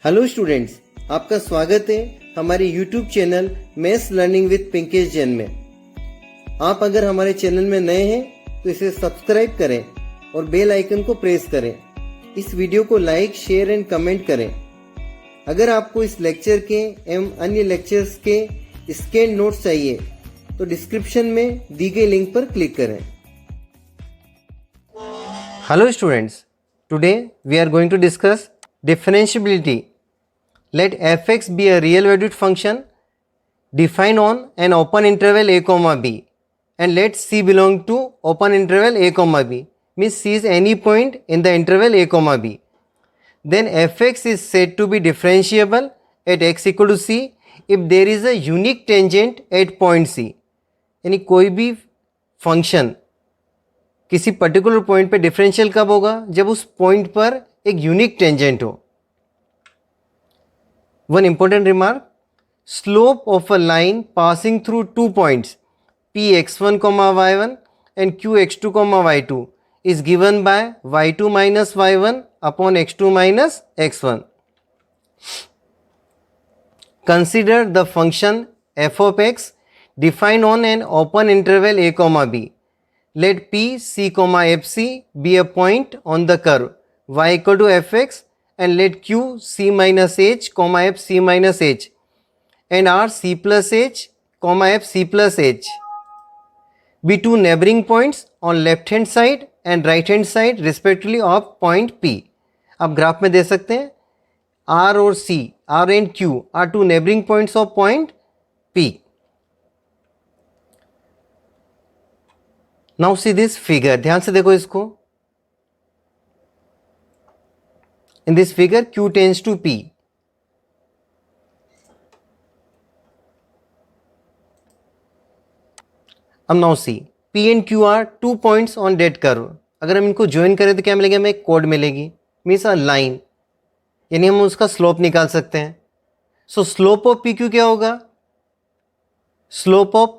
Hello students, आपका स्वागत है हमारे YouTube channel maths learning with Pinkesh Jain में। आप अगर हमारे चैनल में नए हैं तो इसे सब्सक्राइब करें और बेल आइकन को प्रेस करें। इस वीडियो को लाइक, शेयर एंड कमेंट करें। अगर आपको इस लेक्चर के एवं अन्य लेक्चर्स के स्कैन नोट्स चाहिए तो डिस्क्रिप्शन में दी गई लिंक पर क्लिक करें। Hello students, today we are going to discuss differentiability. Let fx be a real valued function defined on an open interval a comma b and let c belong to open interval a comma b, means c is any point in the interval a comma b. Then fx is said to be differentiable at x equal to c if there is a unique tangent at point c. यानी कोई भी function किसी particular point पे differential कब होगा? जब उस point पर एक यूनिक टेंजेंट हो। One important remark: slope of a line passing through 2 points px1, y1 and qx2, y2 is given by y2 minus y1 upon x2 minus x1. Consider the function f of x defined on an open interval a comma b. Let p, c, fc be a point on the curve y equal to fx and let q c minus h, f c minus h and r c plus h, f c plus h be two neighboring points on left hand side and right hand side respectively of point p. आप graph में दे सकते हैं r और c, r and q are two neighboring points of point p. Now see this figure, ध्यान से देखो इसको। In this figure q tends to p. अब now see p and q are 2 points on that curve. अगर हम इनको join करें तो क्या मिलेगा? हमें एक कोड मिलेगी, मीन्स अ लाइन, यानी हम उसका स्लोप निकाल सकते हैं। So slope of P Q क्या होगा? स्लोप ऑफ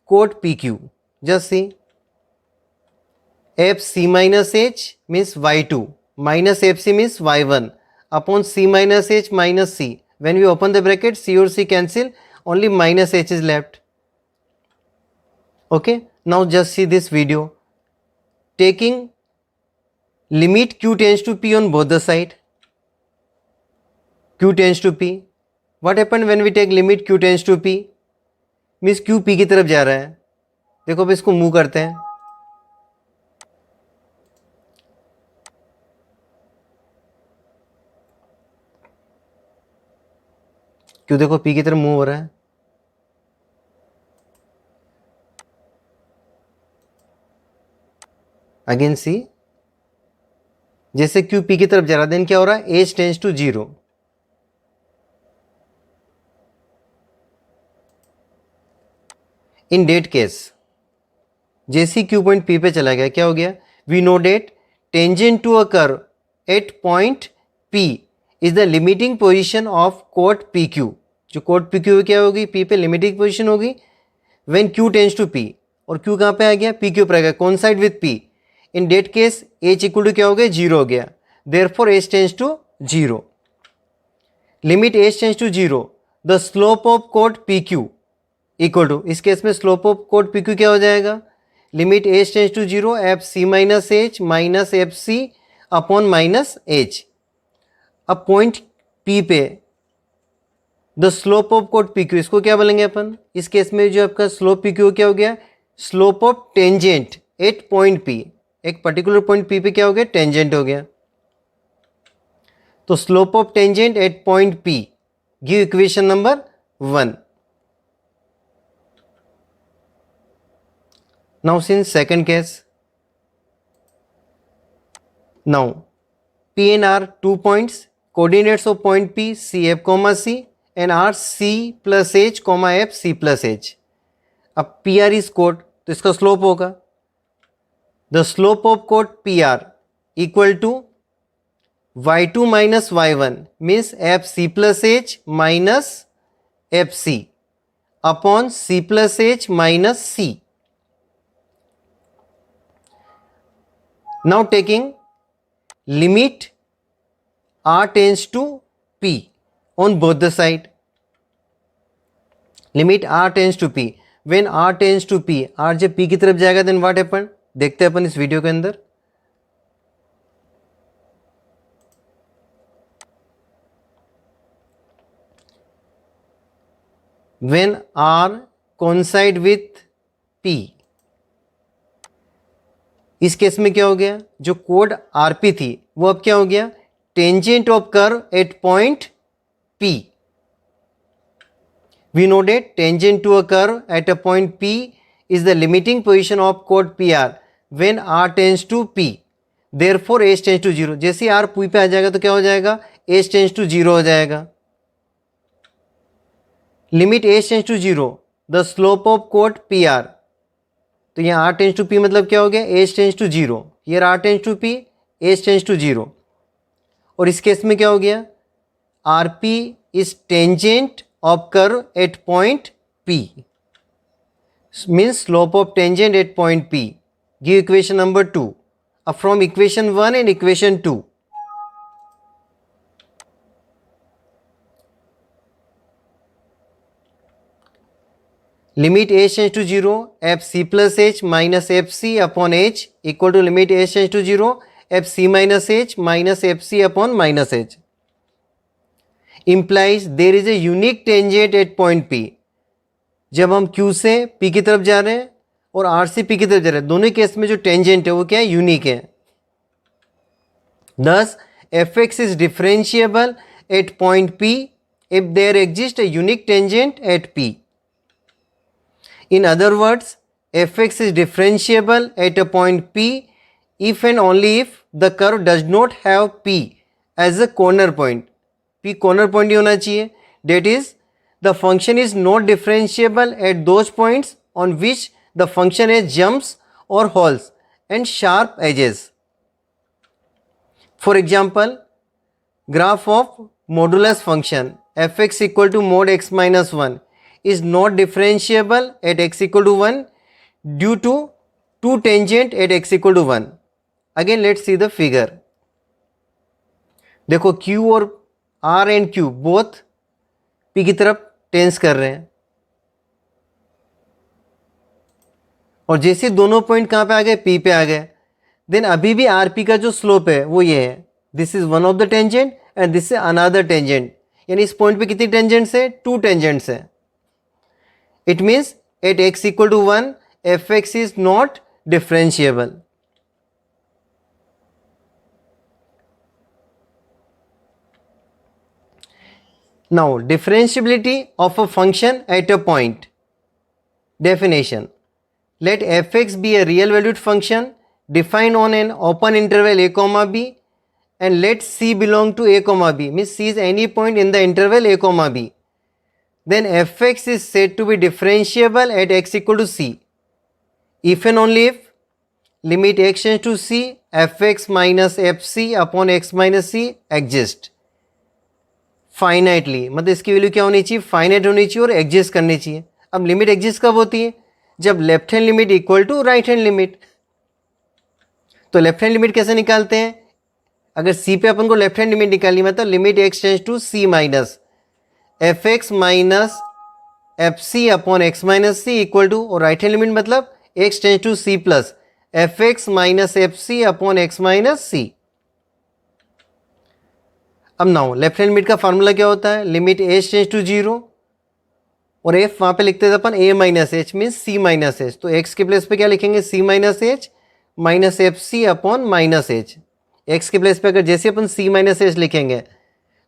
कोड P Q, just C F C minus H means y2 minus fc means y1 upon c minus h minus c. When we open the bracket, c or c cancel, only minus h is left. Okay, now just see this video. Taking limit q tends to p on both the side, q tends to p. What happened when we take limit q tends to p? Means q p की तरफ जा रहा है। देखो अब इसको move करते हैं। क्यों? देखो p की तरफ मूव हो रहा है। अगेन सी, जैसे q p की तरफ जा रहा है, देन क्या हो रहा है? h tends to 0। In that case जैसे q पॉइंट p पे चला गया, क्या हो गया? We know that tangent to a curve at point p is the limiting position of कोट पी क्यू। जो कोट पी क्यू क्या होगी? p पे लिमिटिंग पोजिशन होगी when q tends to p। और q कहाँ पे आ गया? p क्यू पर आ गया, कौन side with p? In that case h equal to क्या हो गया? 0 हो गया। Therefore h tends to 0। Limit h tends to 0, the slope of कोट पी क्यू इक्वल टू, इस केस में स्लोप ऑफ कोट पी क्यू क्या हो जाएगा? Limit h tends to 0 F C minus H minus F C upon minus H. अब point p पे the slope of कोट पी क्यू, इसको क्या बोलेंगे अपन? इस केस में जो आपका स्लोप पी क्यू क्या हो गया? Slope of tangent at point p। एक पर्टिकुलर पॉइंट p पे क्या हो गया? टेंजेंट हो गया। तो slope of tangent at point p give equation number 1। Now since second case, now p and r 2 points, coordinates of point p c f comma c and r c plus h comma f c plus h. अब P R is कोड, तो इसका slope होगा the slope of कोड P R equal to y2 minus y1 means F C plus H minus F C upon C plus H minus C. Now taking limit r tends to p on both the side. Limit r tends to p. When r tends to p, r जब p की तरफ जाएगा then what happen? देखते हैं अपन इस video के अंदर. When r coincide with p, इस केस में क्या हो गया, जो कोड rp थी वो अब क्या हो गया, tangent of curve at point p. We know that tangent to a curve at a point p is the limiting position of chord pr when r tends to p. Therefore h tends to 0. जैसे r p पे आ जाएगा तो क्या हो जाएगा, h tends to 0 हो जाएगा. Limit h tends to 0, the slope of chord pr. तो यहाँ r tends to p मतलब क्या हो गया, h tends to 0. Here r tends to p, h tends to 0. और इस केस में क्या हो गया, rp is tangent of curve at point p, means slope of tangent at point p. Give equation number 2 from equation 1 and equation 2. Limit h tends to 0, fc plus h minus fc upon h equal to limit h tends to 0, fc minus h minus fc upon minus h. Implies there is a unique tangent at point p. जब हम q से p की तरफ जा रहे हैं और r से p की तरफ जा रहे हैं, दोनों केस में जो टेंजेंट है वो क्या है, यूनिक है. Thus fx is differentiable at point p if there exists a unique tangent at p. In other words, fx is differentiable at a point p if and only if the curve does not have p as a corner point. p corner point ही होना चाहिए. That is, the function is not differentiable at those points on which the function has jumps or holes and sharp edges. For example, graph of modulus function fx equal to mod x minus 1 is not differentiable at x equal to 1 due to two tangent at x equal to 1. Again let's see the figure. देखो q और r and q both p की तरफ tense कर रहे हैं, और जैसे दोनों पॉइंट कहाँ पे आ गए, p पे आ गए, देन अभी भी rp का जो स्लोप है वो ये है. This is one of the tangent and this is another tangent. यानी इस पॉइंट पे कितनी टेंजेंट्स है, टू टेंजेंट्स है. It means at x equal to 1 fx is not differentiable. Now, differentiability of a function at a point. Definition. Let fx be a real valued function defined on an open interval a comma b, and let c belong to a comma b, means c is any point in the interval a comma b. Then fx is said to be differentiable at x equal to c if and only if limit x tends to c fx minus fc upon x minus c exist. Finitely, मतलब इसकी value क्या होनी चाहिए, finite होनी चाहिए और exist करनी चाहिए. अब लिमिट एग्जिस्ट कब होती है, जब left hand limit equal to right hand limit. तो लेफ्ट हैंड लिमिट कैसे निकालते हैं, अगर सी पे अपन को लेफ्ट हैंड लिमिट निकालनी मतलब limit x tends to c minus f x minus F C upon x minus c equal to, और राइट हैंड लिमिट मतलब x tends to c plus f x minus F C upon x minus c. अब now left hand limit का formula क्या होता है, limit H tends to 0 और F वहाँ पे लिखते थे अपन a minus H means c minus h. तो एक्स के प्लेस पे क्या लिखेंगे, c minus H minus F C upon minus h. X के प्लेस पे अगर जैसे अपन सी माइनस एच लिखेंगे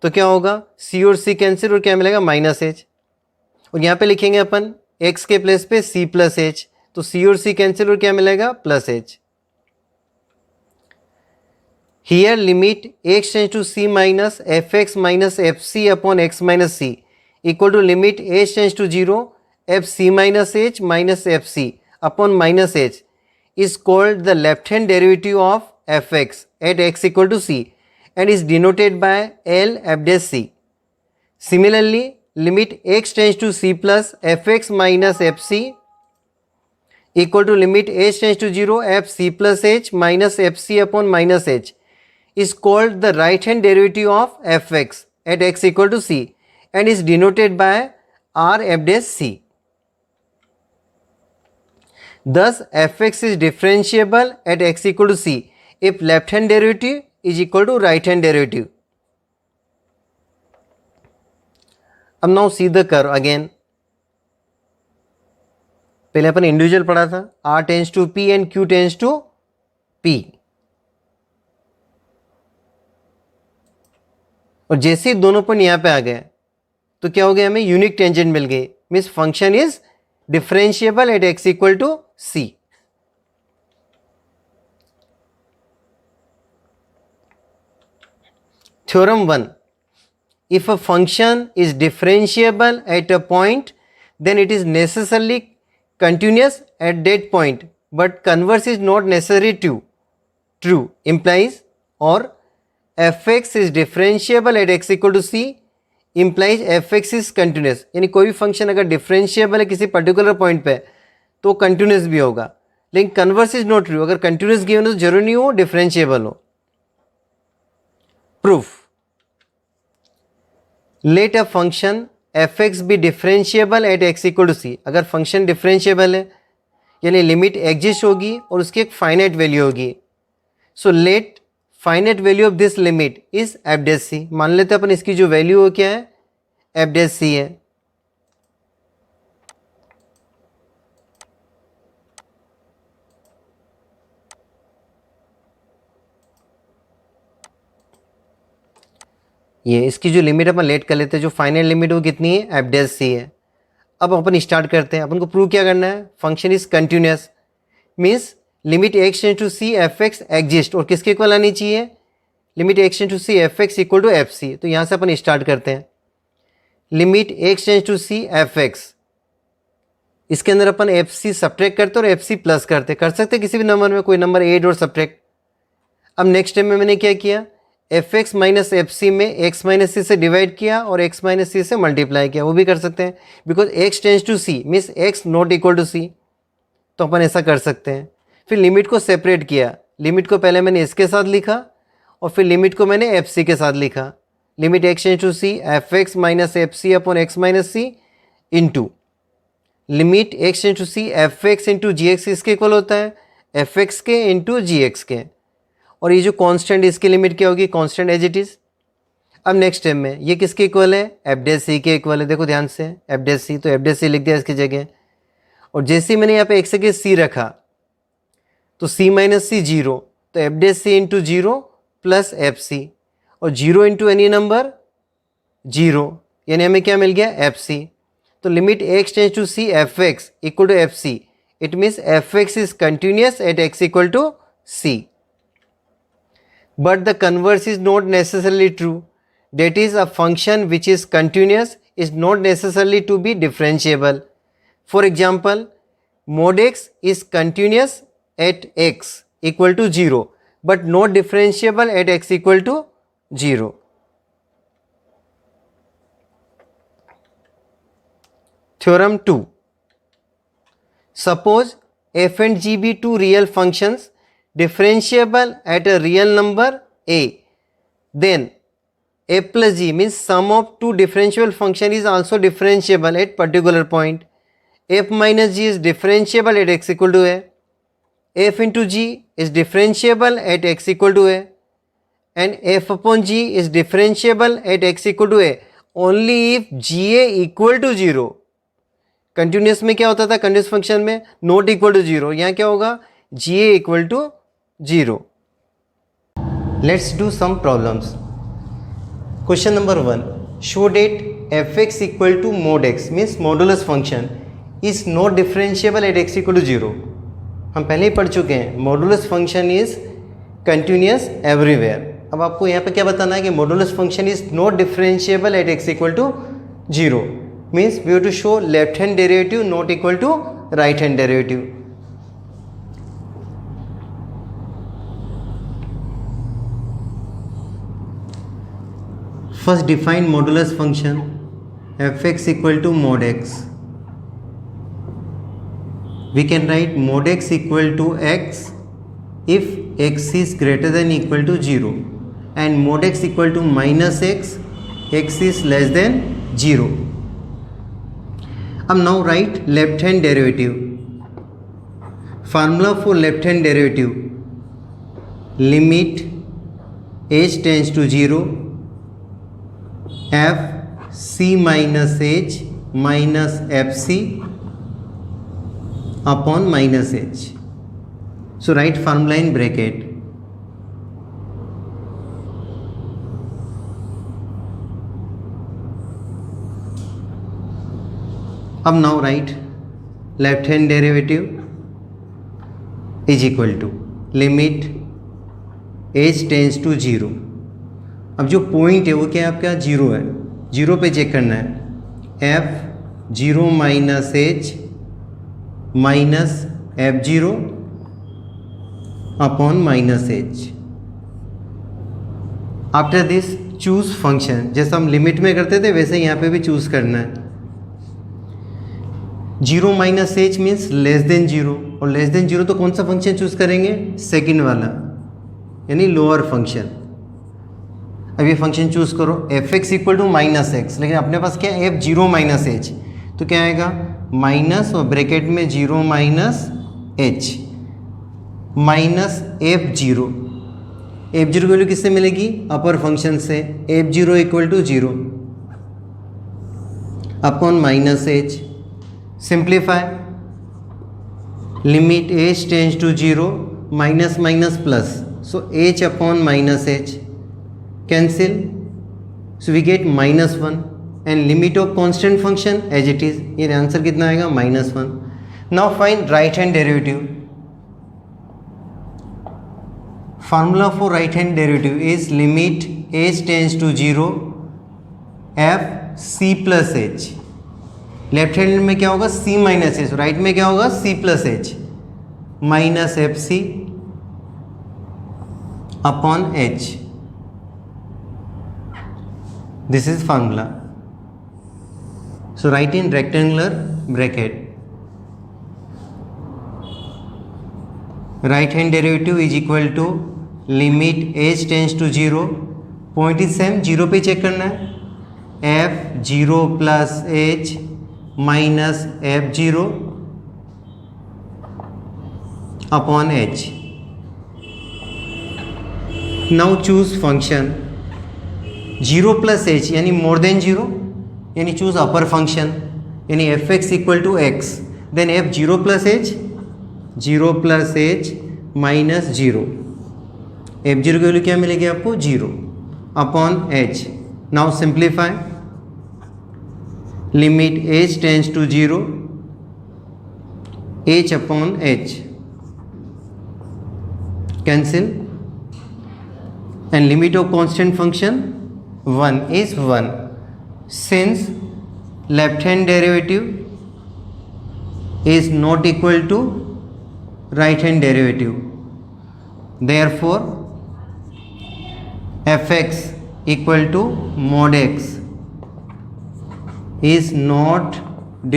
तो क्या होगा, सी और सी कैंसिल और क्या मिलेगा, माइनस एच. और यहाँ पे लिखेंगे अपन एक्स के प्लेस पे सी प्लस एच, तो सी और सी कैंसिल और क्या मिलेगा, plus H. Here limit x tends to c minus fx minus fc upon x minus c equal to limit h tends to 0 fc minus h minus fc upon minus h is called the left hand derivative of fx at x equal to c and is denoted by L f dash c. Similarly, limit x tends to c plus fx minus fc equal to limit h tends to 0 f c plus h minus fc upon minus h is called the right hand derivative of fx at x equal to c and is denoted by r f dash c. Thus fx is differentiable at x equal to c if left hand derivative is equal to right hand derivative. अब now see the curve again. पहले अपन individual पढ़ा था, r tends to p and q tends to p. और जैसे ही दोनों point यहां पे आ गए तो क्या हो गया, हमें यूनिक टेंजेंट मिल गई. Means function is differentiable at x equal to c. Theorem 1. If a function is differentiable at a point, then it is necessarily continuous at that point, but converse is not necessary true. Implies or fx is differentiable at x equal to c implies fx is continuous. यानी कोई भी function अगर differentiable है किसी particular point पे तो continuous भी होगा, लेकिन कन्वर्स इज नॉट ट्रू. अगर कंटिन्यूस गिवन हो तो जरूरी नहीं हो डिफरेंशिएबल हो. Proof. Let a function fx be differentiable at x equal to c. अगर फंक्शन डिफरेंशिएबल है यानी लिमिट एग्जिस्ट होगी और उसकी एक फाइनाइट वैल्यू होगी. So let finite value of this limit is f dash c. मान लेते हैं अपन इसकी जो वैल्यू हो क्या है, एफ डैश सी है. ये इसकी जो लिमिट अपन लेट कर लेते हैं, जो फाइनल लिमिट वो कितनी है, एफ डैश सी है. अब अपन स्टार्ट करते हैं. अपन को प्रूव क्या करना है, function is continuous. Means limit X tends to C F X exist. और किसके इक्वल आनी चाहिए, limit X tends to C F X equal to F C. तो यहाँ से अपन स्टार्ट करते हैं. Limit X tends to C F X, इसके अंदर अपन एफ सी सब्ट्रैक्ट करते और एफ सी प्लस करते. कर सकते किसी भी नंबर में, कोई नंबर एड और सब्ट्रैक्ट. अब नेक्स्ट टाइम में मैंने क्या किया, F x minus F C में एक्स माइनस सी से डिवाइड किया और एक्स माइनस सी से मल्टीप्लाई किया. वो भी कर सकते हैं because x tends to c means x not equal to c. तो अपन ऐसा कर सकते हैं. फिर लिमिट को सेपरेट किया. लिमिट को पहले मैंने इसके साथ लिखा और फिर लिमिट को मैंने एफ सी के साथ लिखा. Limit X tends to C F x minus F C upon x minus C into limit X tends to C F X into G X किसके इक्वल होता है, एफ एक्स के into G X के. और ये जो constant इसकी limit क्या होगी, कांस्टेंट एज इट इज. अब नेक्स्ट टाइम में ये किसके इक्वल है, एफ डैश सी के इक्वल है. देखो ध्यान से, एफ डैश सी, तो एफ डैश सी लिख दिया इसकी जगह. और जैसे ही मैंने यहाँ पे एक्स के सी रखा तो सी माइनस सी जीरो, तो एफ डैश सी into zero plus F C. और zero into any number zero, यानी हमें क्या मिल गया, एफ सी. तो limit X tends to C F X equal to F C. It means F x is continuous at x equal to C. But the converse is not necessarily true. That is, a function which is continuous is not necessarily to be differentiable. For example, mod x is continuous at x equal to 0 but not differentiable at x equal to 0. Theorem 2. Suppose f and g be two real functions differentiable at a real number a, then a plus g means sum of two differentiable function is also differentiable at particular point. F minus g is differentiable at x equal to a. F into g is differentiable at x equal to a, and f upon g is differentiable at x equal to a only if ga equal to 0. Continuous में क्या होता था, continuous function में not equal to 0. यहाँ क्या होगा, ga equal to 0. Let's do some problems. Question number 1. Show that fx equal to mod x means modulus function is not differentiable at x equal to 0. हम पहले ही पढ़ चुके हैं, modulus function is continuous everywhere. अब आपको यहाँ पे क्या बताना है कि modulus function is not differentiable at x equal to 0. Means we have to show left hand derivative not equal to right hand derivative. First define modulus function fx equal to mod x. We can write mod x equal to x if x is greater than equal to 0 and mod x equal to minus x x is less than 0. अब now write left hand derivative. Formula for left hand derivative: limit h tends to 0 f c minus h minus fc upon minus h. So write formula in bracket. अब now write left hand derivative is equal to limit h tends to 0. अब जो point है वो क्या है आपका? 0 है. 0 पे चेक करना है. f 0 minus h minus f0 upon minus h. After this choose function. जैसा हम लिमिट में करते थे वैसे यहाँ पे भी चूज करना है. 0 minus H means less than 0, और लेस देन 0 तो कौन सा फंक्शन चूज करेंगे? सेकेंड वाला, यानी लोअर फंक्शन. अब ये फंक्शन चूज करो. F X equal to minus X, लेकिन अपने पास क्या है? f0 माइनस एच, तो क्या आएगा? माइनस और ब्रैकेट में 0 minus H minus f0. f0 की वैल्यू किससे मिलेगी? अपर फंक्शन से. f0 equal to 0 upon minus H. Simplify. Limit h tends to 0 minus minus plus, so h upon minus h cancel, so we get -1 and limit of constant function as it is. ये answer कितना आएगा? -1. Now find right hand derivative. Formula for right hand derivative is limit h tends to 0 f c plus h. Left hand में क्या होगा? c minus H. Right में क्या होगा? c plus H minus F C upon h. This is formula. So write in rectangular bracket. Right hand derivative is equal to limit h tends to 0. Point is same, 0 पे check करना है. f0 plus h minus f0 upon h. Now choose function. 0 plus h यानी more than 0, यानी choose upper function, यानी F X equal to X. Then f0 plus h, 0 plus h minus 0. f0 की value क्या मिलेगी आपको? 0 upon h. Now simplify. Limit h tends to 0 h upon h cancel, and limit of constant function 1 is 1. Since left hand derivative is not equal to right hand derivative, therefore fx equal to mod x is not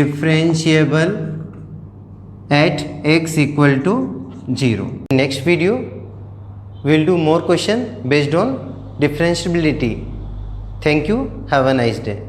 differentiable at x equal to 0. Next video we will do more question based on differentiability. Thank you. Have a nice day.